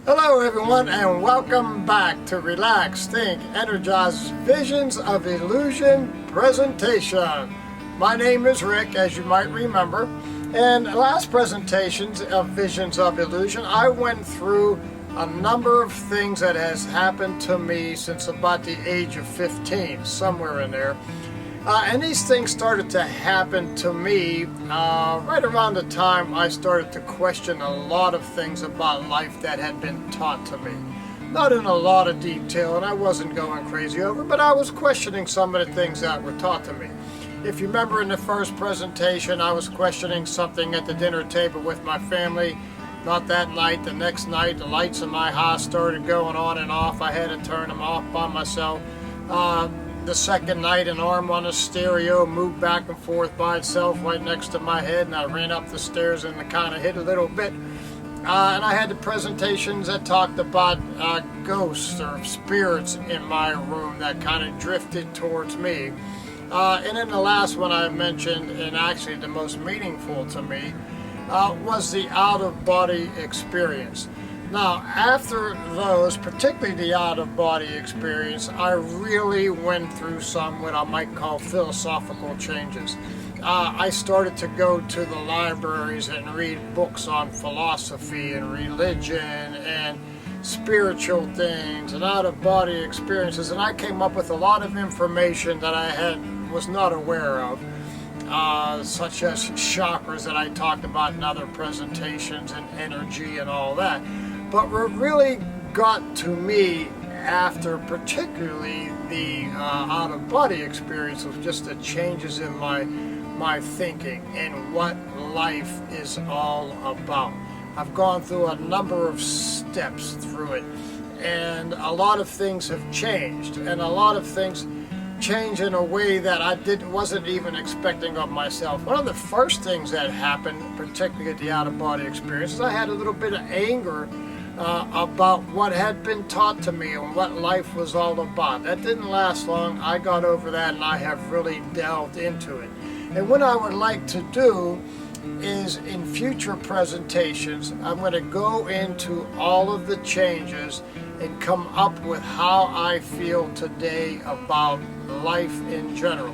Hello everyone, and welcome back to Relax, Think, Energize Visions of Illusion presentation. My name is Rick, as you might remember, and last presentations of Visions of Illusion I went through a number of things that has happened to me since about the age of 15, somewhere in there. And these things started to happen to me right around the time I started to question a lot of things about life that had been taught to me. Not in a lot of detail, and I wasn't going crazy over, but I was questioning some of the things that were taught to me. If you remember in the first presentation, I was questioning something at the dinner table with my family. Not that night, the next night, the lights in my house started going on and off. I had to turn them off by myself. The second night, an arm on a stereo moved back and forth by itself right next to my head, and I ran up the stairs and it kind of hit a little bit. And I had the presentations that talked about ghosts or spirits in my room that kind of drifted towards me. And then the last one I mentioned, and actually the most meaningful to me, was the out-of-body experience. Now, after those, particularly the out-of-body experience, I really went through some what I might call philosophical changes. I started to go to the libraries and read books on philosophy and religion and spiritual things and out-of-body experiences, and I came up with a lot of information that I was not aware of. Such as chakras that I talked about in other presentations and energy and all that. But what really got to me after particularly the out-of-body experience was just the changes in my thinking and what life is all about. I've gone through a number of steps through it, and a lot of things have changed, and a lot of things change in a way that I wasn't even expecting of myself. One of the first things that happened, particularly at the out-of-body experience, is I had a little bit of anger about what had been taught to me and what life was all about. That didn't last long. I got over that, and I have really delved into it. And what I would like to do is in future presentations, I'm going to go into all of the changes and come up with how I feel today about life in general.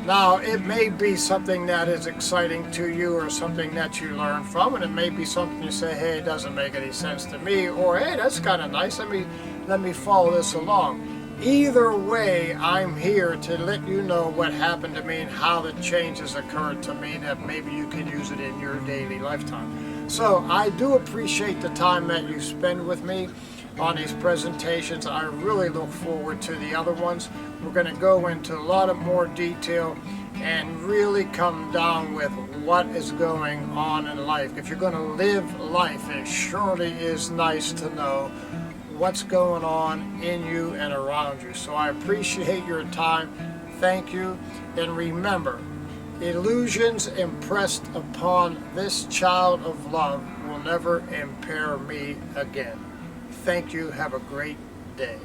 Now, it may be something that is exciting to you or something that you learn from, and it may be something you say, hey, it doesn't make any sense to me, or hey, that's kind of nice, let me follow this along. Either way, I'm here to let you know what happened to me and how the changes occurred to me, that maybe you can use it in your daily lifetime. So I do appreciate the time that you spend with me on these presentations. I really look forward to the other ones. We're going to go into a lot of more detail and really come down with what is going on in life. If you're going to live life, it surely is nice to know what's going on in you and around you. So I appreciate your time. Thank you. And remember, illusions impressed upon this child of love will never impair me again. Thank you. Have a great day.